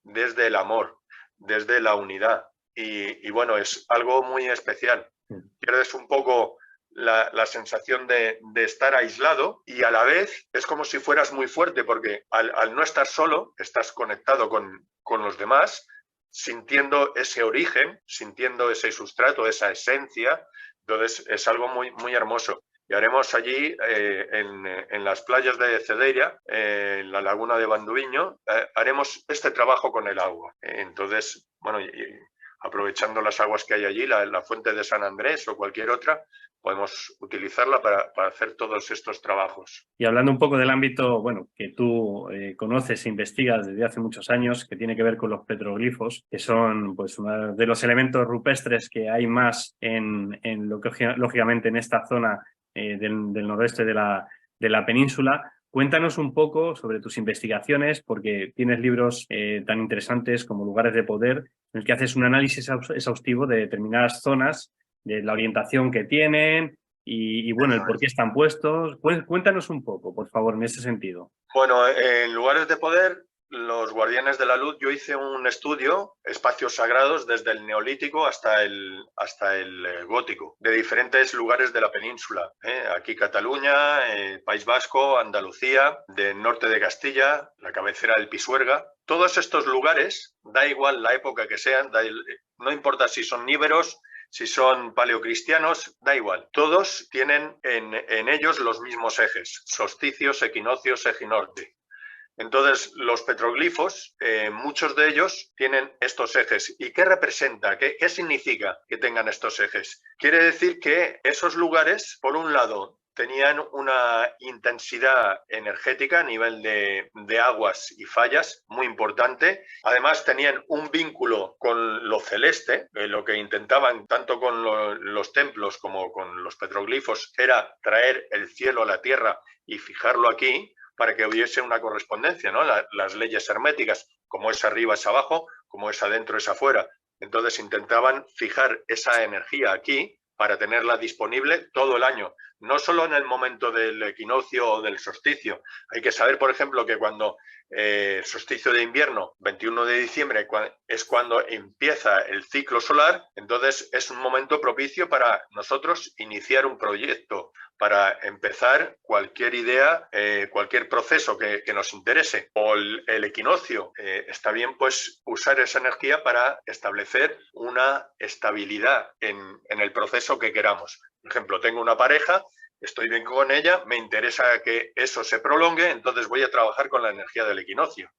desde el amor, desde la unidad. Y bueno, es algo muy especial. Pierdes un poco la sensación de estar aislado y a la vez es como si fueras muy fuerte porque al no estar solo, estás conectado con los demás, sintiendo ese origen, sintiendo ese sustrato, esa esencia. Entonces es algo muy, muy hermoso. Y haremos allí, en las playas de Cedeira, en la laguna de Banduiño, haremos este trabajo con el agua. Entonces, bueno, aprovechando las aguas que hay allí, la fuente de San Andrés o cualquier otra, podemos utilizarla para hacer todos estos trabajos. Y hablando un poco del ámbito, bueno, que tú conoces e investigas desde hace muchos años, que tiene que ver con los petroglifos, que son pues uno de los elementos rupestres que hay más en lo que lógicamente en esta zona del noroeste de la península. Cuéntanos un poco sobre tus investigaciones, porque tienes libros tan interesantes como Lugares de Poder, en el que haces un análisis exhaustivo de determinadas zonas, de la orientación que tienen, y bueno, el Eso por qué es. están puestos. Cuéntanos un poco, por favor, en ese sentido. Bueno, en lugares de poder, los guardianes de la luz, yo hice un estudio, espacios sagrados, desde el neolítico hasta el gótico, de diferentes lugares de la península. Aquí Cataluña, País Vasco, Andalucía, del norte de Castilla, la cabecera del Pisuerga. Todos estos lugares, da igual la época que sean, no importa si son íberos, si son paleocristianos, da igual. Todos tienen en ellos los mismos ejes, solsticios, equinoccios, eginorte. Entonces, los petroglifos, muchos de ellos tienen estos ejes. ¿Y qué representa? ¿Qué significa que tengan estos ejes? Quiere decir que esos lugares, por un lado, tenían una intensidad energética a nivel de aguas y fallas muy importante. Además, tenían un vínculo con lo celeste. Lo que intentaban, tanto con los templos como con los petroglifos, era traer el cielo a la tierra y fijarlo aquí, para que hubiese una correspondencia, ¿no? Las leyes herméticas, como es arriba es abajo, como es adentro es afuera. Entonces intentaban fijar esa energía aquí para tenerla disponible todo el año, no solo en el momento del equinoccio o del solsticio. Hay que saber, por ejemplo, que cuando el solsticio de invierno, 21 de diciembre, es cuando empieza el ciclo solar, entonces es un momento propicio para nosotros iniciar un proyecto, para empezar cualquier idea, cualquier proceso que nos interese. O el equinoccio, está bien pues usar esa energía para establecer una estabilidad en el proceso que queramos. Por ejemplo, tengo una pareja, estoy bien con ella, me interesa que eso se prolongue, entonces voy a trabajar con la energía del equinoccio,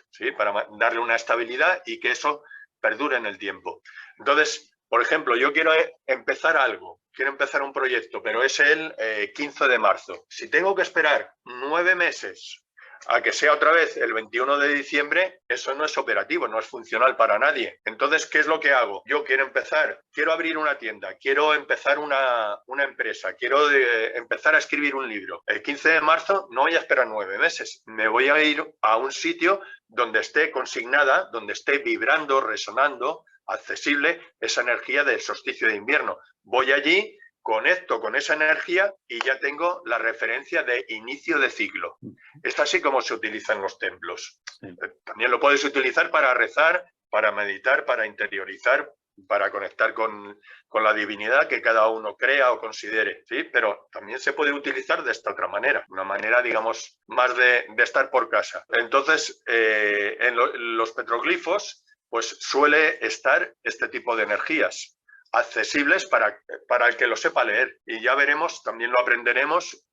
¿sí? Para darle una estabilidad y que eso perdure en el tiempo. Entonces, por ejemplo, yo quiero empezar algo, quiero empezar un proyecto, pero es el 15 de marzo. Si tengo que esperar 9 meses a que sea otra vez el 21 de diciembre, eso no es operativo, no es funcional para nadie. Entonces, ¿qué es lo que hago? Yo quiero empezar, quiero abrir una tienda, quiero empezar una empresa, quiero empezar a escribir un libro. El 15 de marzo no voy a esperar 9 meses, me voy a ir a un sitio donde esté consignada, donde esté vibrando, resonando, accesible esa energía del solsticio de invierno. Voy allí, conecto con esa energía y ya tengo la referencia de inicio de ciclo. Es así como se utiliza en los templos. Sí. También lo puedes utilizar para rezar, para meditar, para interiorizar, para conectar con la divinidad que cada uno crea o considere, ¿sí? Pero también se puede utilizar de esta otra manera, una manera, digamos, más de estar por casa. Entonces, en los petroglifos, pues suele estar este tipo de energías accesibles para el que lo sepa leer. Y ya veremos, también lo aprenderemos.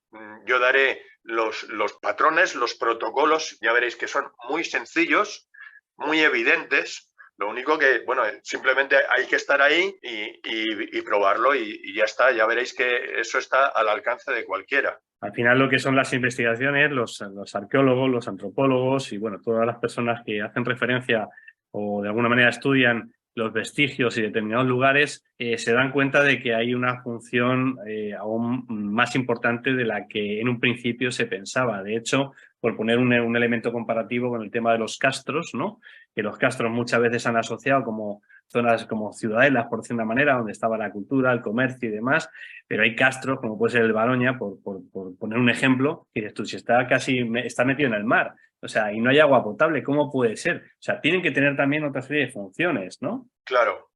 Yo daré los patrones, los protocolos, ya veréis que son muy sencillos, muy evidentes. Lo único que, bueno, simplemente hay que estar ahí y probarlo y ya está. Ya veréis que eso está al alcance de cualquiera. Al final lo que son las investigaciones, los arqueólogos, los antropólogos y bueno, todas las personas que hacen referencia o de alguna manera estudian los vestigios y determinados lugares, se dan cuenta de que hay una función aún más importante de la que en un principio se pensaba. De hecho, por poner un elemento comparativo con el tema de los castros, ¿no? Que los castros muchas veces se han asociado como zonas como ciudadelas, por decir una manera, donde estaba la cultura, el comercio y demás, pero hay castros, como puede ser el Baroña, por poner un ejemplo, que dices tú, si está está metido en el mar, o sea, y no hay agua potable, ¿cómo puede ser? O sea, tienen que tener también otra serie de funciones, ¿no? Claro,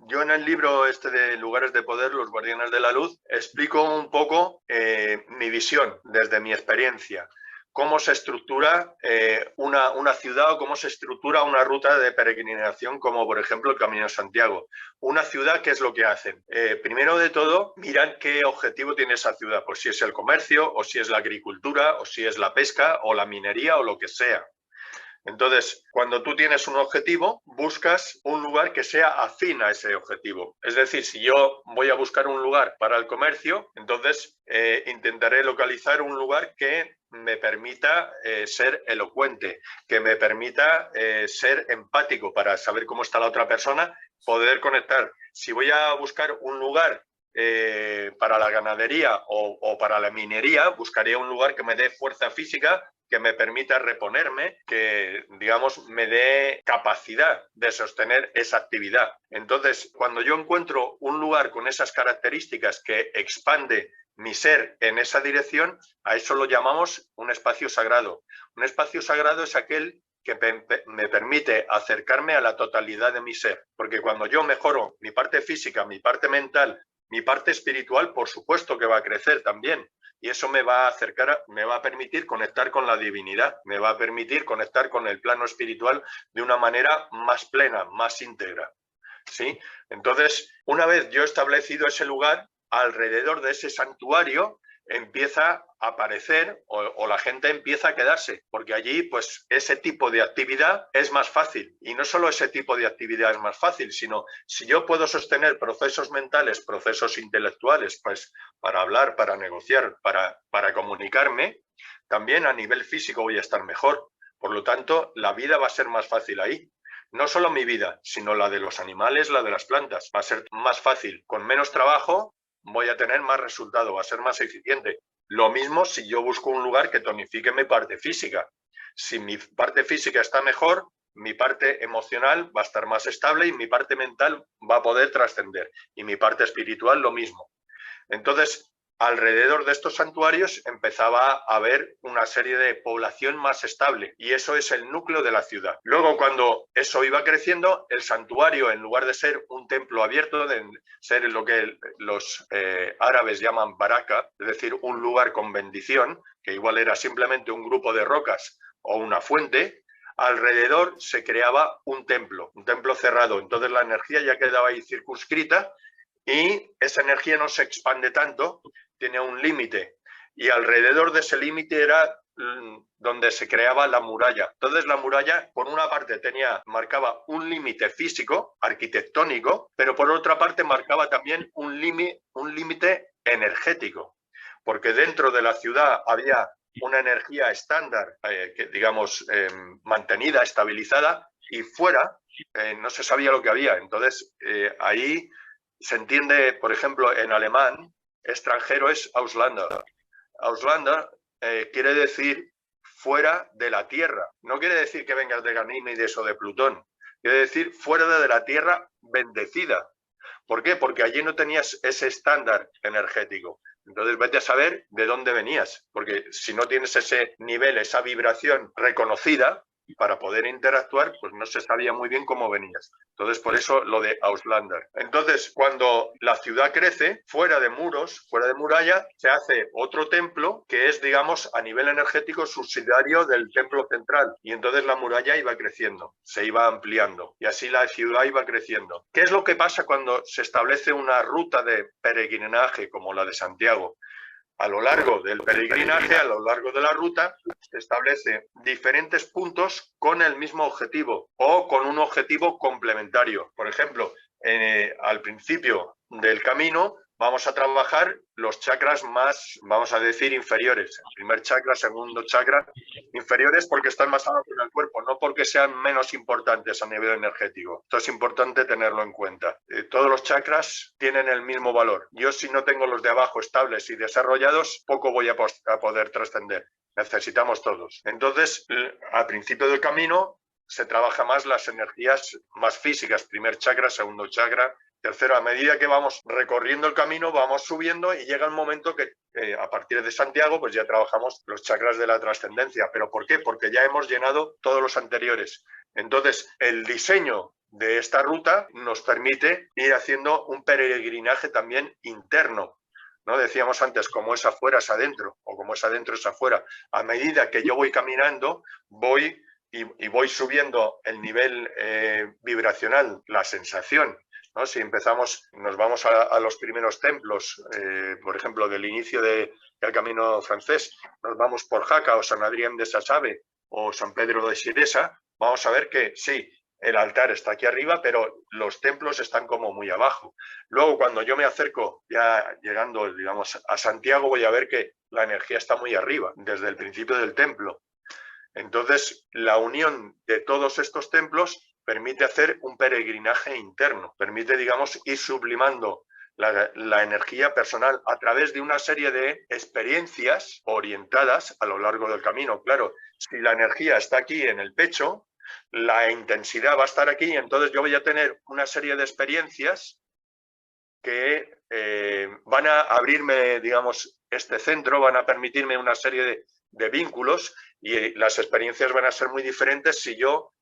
yo en el libro este de Lugares de Poder, Los Guardianes de la Luz, explico un poco mi visión desde mi experiencia, cómo se estructura una ciudad o cómo se estructura una ruta de peregrinación como por ejemplo el Camino de Santiago. Una ciudad, ¿qué es lo que hacen? Primero de todo, miran qué objetivo tiene esa ciudad, pues si es el comercio o si es la agricultura o si es la pesca o la minería o lo que sea. Entonces, cuando tú tienes un objetivo, buscas un lugar que sea afín a ese objetivo. Es decir, si yo voy a buscar un lugar para el comercio, entonces intentaré localizar un lugar que me permita ser elocuente, que me permita ser empático para saber cómo está la otra persona, poder conectar. Si voy a buscar un lugar para la ganadería o para la minería, buscaré un lugar que me dé fuerza física que me permita reponerme, que, digamos, me dé capacidad de sostener esa actividad. Entonces, cuando yo encuentro un lugar con esas características que expande mi ser en esa dirección, a eso lo llamamos un espacio sagrado. Un espacio sagrado es aquel que me permite acercarme a la totalidad de mi ser. Porque cuando yo mejoro mi parte física, mi parte mental, mi parte espiritual, por supuesto que va a crecer también. Y eso me va a acercar, me va a permitir conectar con la divinidad, me va a permitir conectar con el plano espiritual de una manera más plena, más íntegra. ¿Sí? Entonces, una vez yo establecido ese lugar, alrededor de ese santuario empieza a aparecer o la gente empieza a quedarse, porque allí pues ese tipo de actividad es más fácil. Y no solo ese tipo de actividad es más fácil, sino si yo puedo sostener procesos mentales, procesos intelectuales, pues para hablar, para negociar, para comunicarme, también a nivel físico voy a estar mejor. Por lo tanto, la vida va a ser más fácil ahí. No solo mi vida, sino la de los animales, la de las plantas. Va a ser más fácil. Con menos trabajo voy a tener más resultado, va a ser más eficiente. Lo mismo si yo busco un lugar que tonifique mi parte física. Si mi parte física está mejor, mi parte emocional va a estar más estable y mi parte mental va a poder trascender. Y mi parte espiritual lo mismo. Entonces, alrededor de estos santuarios empezaba a haber una serie de población más estable y eso es el núcleo de la ciudad. Luego, cuando eso iba creciendo, el santuario, en lugar de ser un templo abierto, de ser lo que los árabes llaman baraka, es decir, un lugar con bendición, que igual era simplemente un grupo de rocas o una fuente, alrededor se creaba un templo cerrado. Entonces la energía ya quedaba ahí circunscrita y esa energía no se expande tanto, tiene un límite y alrededor de ese límite era donde se creaba la muralla. Entonces la muralla por una parte marcaba un límite físico, arquitectónico, pero por otra parte marcaba también un límite energético, porque dentro de la ciudad había una energía estándar, que digamos mantenida, estabilizada, y fuera no se sabía lo que había. Entonces ahí se entiende, por ejemplo, en alemán, extranjero es Ausländer. Ausländer quiere decir fuera de la Tierra. No quiere decir que vengas de Ganímedes o de Plutón. Quiere decir fuera de la Tierra bendecida. ¿Por qué? Porque allí no tenías ese estándar energético. Entonces vete a saber de dónde venías. Porque si no tienes ese nivel, esa vibración reconocida, para poder interactuar, pues no se sabía muy bien cómo venías. Entonces, por eso lo de Ausländer. Entonces, cuando la ciudad crece, fuera de muros, fuera de muralla, se hace otro templo que es, digamos, a nivel energético subsidiario del templo central. Y entonces la muralla iba creciendo, se iba ampliando. Y así la ciudad iba creciendo. ¿Qué es lo que pasa cuando se establece una ruta de peregrinaje como la de Santiago? A lo largo del peregrinaje, a lo largo de la ruta, se establece diferentes puntos con el mismo objetivo o con un objetivo complementario. Por ejemplo, al principio del camino vamos a trabajar los chakras más, vamos a decir, inferiores. El primer chakra, segundo chakra, inferiores porque están más abajo en el cuerpo, no porque sean menos importantes a nivel energético. Esto es importante tenerlo en cuenta. Todos los chakras tienen el mismo valor. Yo, si no tengo los de abajo estables y desarrollados, poco voy a poder trascender. Necesitamos todos. Entonces, al principio del camino se trabaja más las energías más físicas, primer chakra, segundo chakra, tercero. A medida que vamos recorriendo el camino, vamos subiendo y llega el momento que a partir de Santiago pues ya trabajamos los chakras de la trascendencia. ¿Pero por qué? Porque ya hemos llenado todos los anteriores. Entonces, el diseño de esta ruta nos permite ir haciendo un peregrinaje también interno. ¿No? Decíamos antes, como es afuera es adentro, o como es adentro es afuera. A medida que yo voy caminando, voy subiendo el nivel vibracional, la sensación, ¿no? Si empezamos, nos vamos a los primeros templos, por ejemplo, del inicio del camino francés, nos vamos por Jaca o San Adrián de Sasabe o San Pedro de Xiresa, vamos a ver que sí, el altar está aquí arriba, pero los templos están como muy abajo. Luego, cuando yo me acerco, ya llegando, digamos, a Santiago, voy a ver que la energía está muy arriba, desde el principio del templo. Entonces, la unión de todos estos templos permite hacer un peregrinaje interno, permite, digamos, ir sublimando la energía personal a través de una serie de experiencias orientadas a lo largo del camino. Claro, si la energía está aquí en el pecho, la intensidad va a estar aquí, entonces yo voy a tener una serie de experiencias que van a abrirme, digamos, este centro, van a permitirme una serie de vínculos y las experiencias van a ser muy diferentes si yo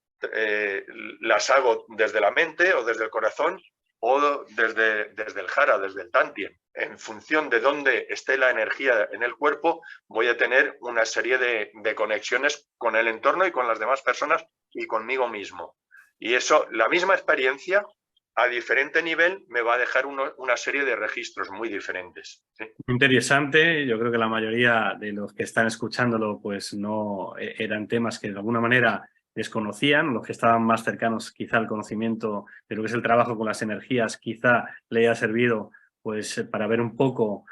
las hago desde la mente o desde el corazón o desde el jara, desde el tantien. En función de dónde esté la energía en el cuerpo, voy a tener una serie de conexiones con el entorno y con las demás personas y conmigo mismo. Y eso, la misma experiencia, a diferente nivel, me va a dejar una serie de registros muy diferentes. ¿Sí? Interesante, yo creo que la mayoría de los que están escuchándolo pues no eran temas que de alguna manera desconocían, los que estaban más cercanos quizá al conocimiento de lo que es el trabajo con las energías quizá le haya servido pues para ver un poco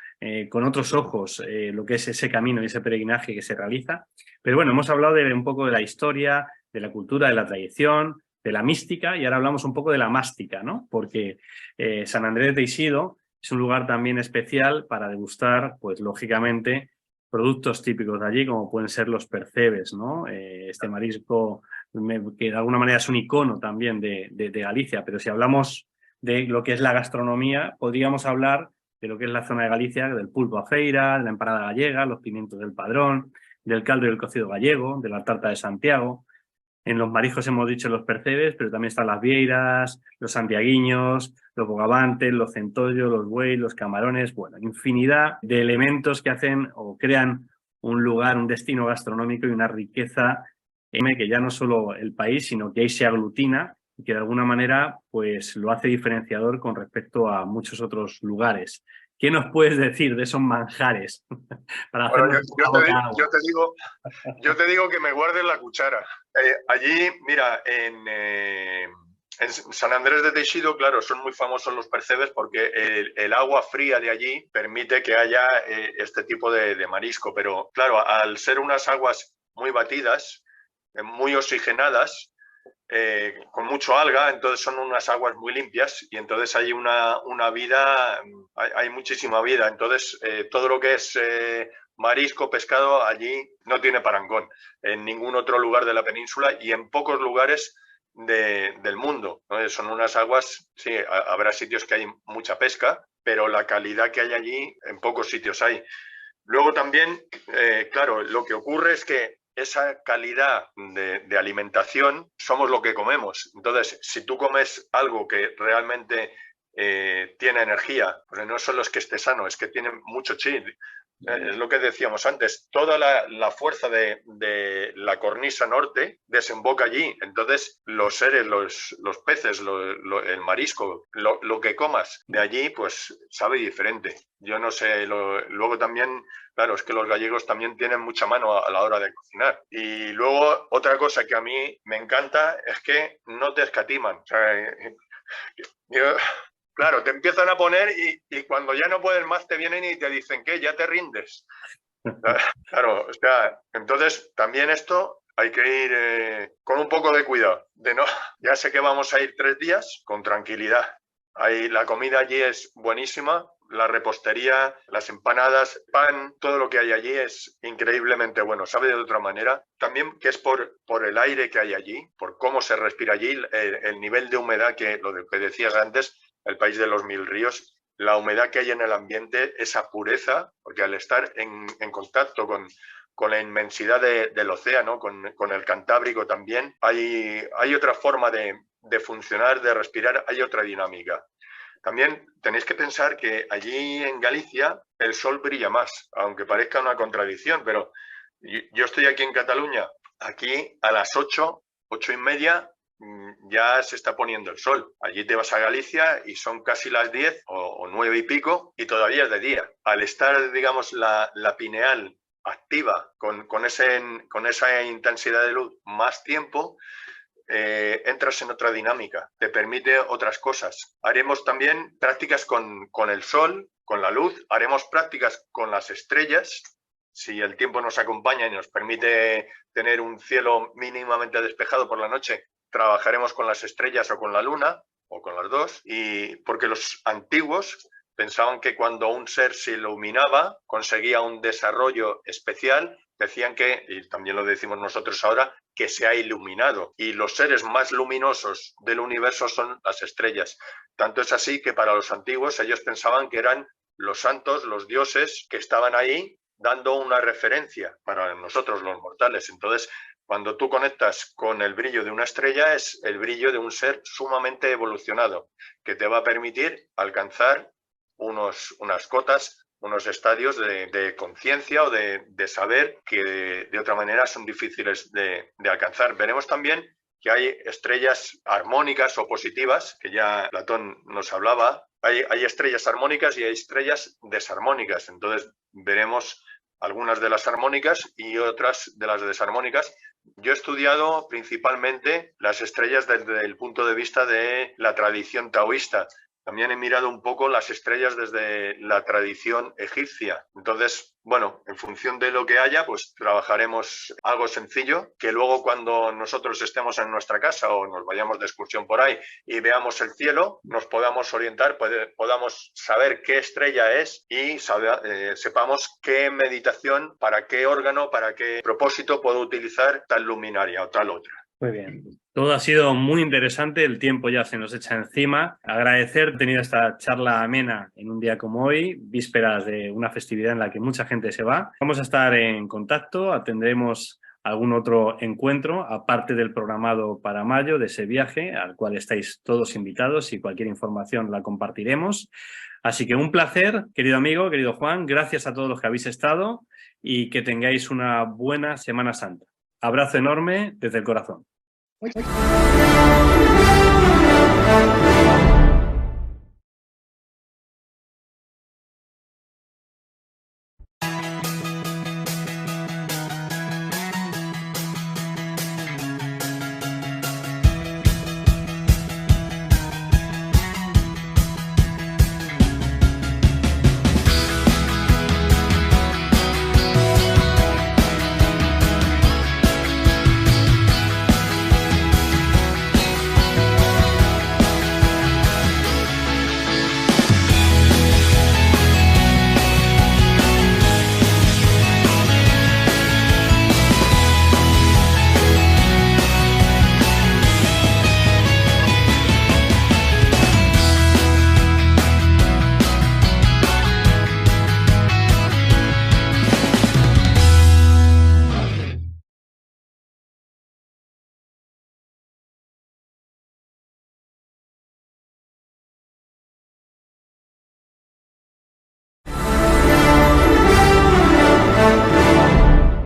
con otros ojos lo que es ese camino y ese peregrinaje que se realiza. Pero bueno, hemos hablado de un poco de la historia, de la cultura, de la tradición, de la mística y ahora hablamos un poco de la mástica, ¿no? Porque San Andrés de Teixido es un lugar también especial para degustar, pues lógicamente, productos típicos de allí, como pueden ser los percebes, ¿no? Este marisco que de alguna manera es un icono también de Galicia, pero si hablamos de lo que es la gastronomía, podríamos hablar de lo que es la zona de Galicia, del pulpo a feira, de la empanada gallega, los pimientos del Padrón, del caldo y el cocido gallego, de la tarta de Santiago. En los mariscos hemos dicho los percebes, pero también están las vieiras, los santiaguiños, los bogavantes, los centollos, los buey, los camarones, bueno, infinidad de elementos que hacen o crean un lugar, un destino gastronómico y una riqueza que ya no solo el país, sino que ahí se aglutina y que de alguna manera pues lo hace diferenciador con respecto a muchos otros lugares. ¿Qué nos puedes decir de esos manjares? Para Bueno, hacernos una boca agua. yo te digo que me guardes la cuchara. Allí, mira, en San Andrés de Teixido, claro, son muy famosos los percebes porque el agua fría de allí permite que haya este tipo de marisco. Pero claro, al ser unas aguas muy batidas, muy oxigenadas, con mucho alga, entonces son unas aguas muy limpias y entonces hay una vida, hay muchísima vida. Entonces, todo lo que es marisco, pescado, allí no tiene parangón en ningún otro lugar de la península y en pocos lugares del mundo, ¿no? Son unas aguas, sí, habrá sitios que hay mucha pesca, pero la calidad que hay allí en pocos sitios hay. Luego también, claro, lo que ocurre es que esa calidad de alimentación somos lo que comemos. Entonces, si tú comes algo que realmente tiene energía, pues no solo es que esté sano, es que tiene mucho chi. Es lo que decíamos antes, toda la fuerza de la cornisa norte desemboca allí. Entonces, los seres, los peces, el marisco, lo que comas de allí, pues sabe diferente. Yo no sé, luego también, claro, es que los gallegos también tienen mucha mano a la hora de cocinar. Y luego, otra cosa que a mí me encanta es que no te escatiman. O sea, yo, claro, te empiezan a poner y cuando ya no puedes más te vienen y te dicen que ya te rindes. Claro, o sea, entonces también esto hay que ir con un poco de cuidado. Ya sé que vamos a ir 3 días con tranquilidad. La comida allí es buenísima, la repostería, las empanadas, pan, todo lo que hay allí es increíblemente bueno. Sabe de otra manera. También que es por el aire que hay allí, por cómo se respira allí, el nivel de humedad lo que decías antes, el país de los 1000 ríos, la humedad que hay en el ambiente, esa pureza, porque al estar en contacto con la inmensidad del océano, con el Cantábrico también, hay otra forma de funcionar, de respirar, hay otra dinámica. También tenéis que pensar que allí en Galicia el sol brilla más, aunque parezca una contradicción, pero yo estoy aquí en Cataluña, aquí a las 8:30, ya se está poniendo el sol. Allí te vas a Galicia y son casi las 10 o 9 y pico y todavía es de día. Al estar, digamos, la pineal activa con esa intensidad de luz más tiempo, entras en otra dinámica, te permite otras cosas. Haremos también prácticas con el sol, con la luz, haremos prácticas con las estrellas, si el tiempo nos acompaña y nos permite tener un cielo mínimamente despejado por la noche, trabajaremos con las estrellas o con la luna, o con las dos, y porque los antiguos pensaban que cuando un ser se iluminaba conseguía un desarrollo especial. Decían que, y también lo decimos nosotros ahora, que se ha iluminado. Y los seres más luminosos del universo son las estrellas. Tanto es así que para los antiguos ellos pensaban que eran los santos, los dioses que estaban ahí dando una referencia para nosotros los mortales. Entonces, cuando tú conectas con el brillo de una estrella, es el brillo de un ser sumamente evolucionado, que te va a permitir alcanzar unas cotas, unos estadios de conciencia o de saber que de otra manera son difíciles de alcanzar. Veremos también que hay estrellas armónicas o positivas, que ya Platón nos hablaba. Hay estrellas armónicas y hay estrellas desarmónicas. Entonces veremos algunas de las armónicas y otras de las desarmónicas. Yo he estudiado principalmente las estrellas desde el punto de vista de la tradición taoísta. También he mirado un poco las estrellas desde la tradición egipcia. Entonces, bueno, en función de lo que haya, pues trabajaremos algo sencillo, que luego cuando nosotros estemos en nuestra casa o nos vayamos de excursión por ahí y veamos el cielo, nos podamos orientar, podamos saber qué estrella es y sepamos qué meditación, para qué órgano, para qué propósito puedo utilizar tal luminaria o tal otra. Muy bien. Todo ha sido muy interesante, el tiempo ya se nos echa encima. Agradecer tenido esta charla amena en un día como hoy, vísperas de una festividad en la que mucha gente se va. Vamos a estar en contacto, atendremos algún otro encuentro, aparte del programado para mayo de ese viaje, al cual estáis todos invitados y cualquier información la compartiremos. Así que un placer, querido amigo, querido Juan, gracias a todos los que habéis estado y que tengáis una buena Semana Santa. Abrazo enorme desde el corazón.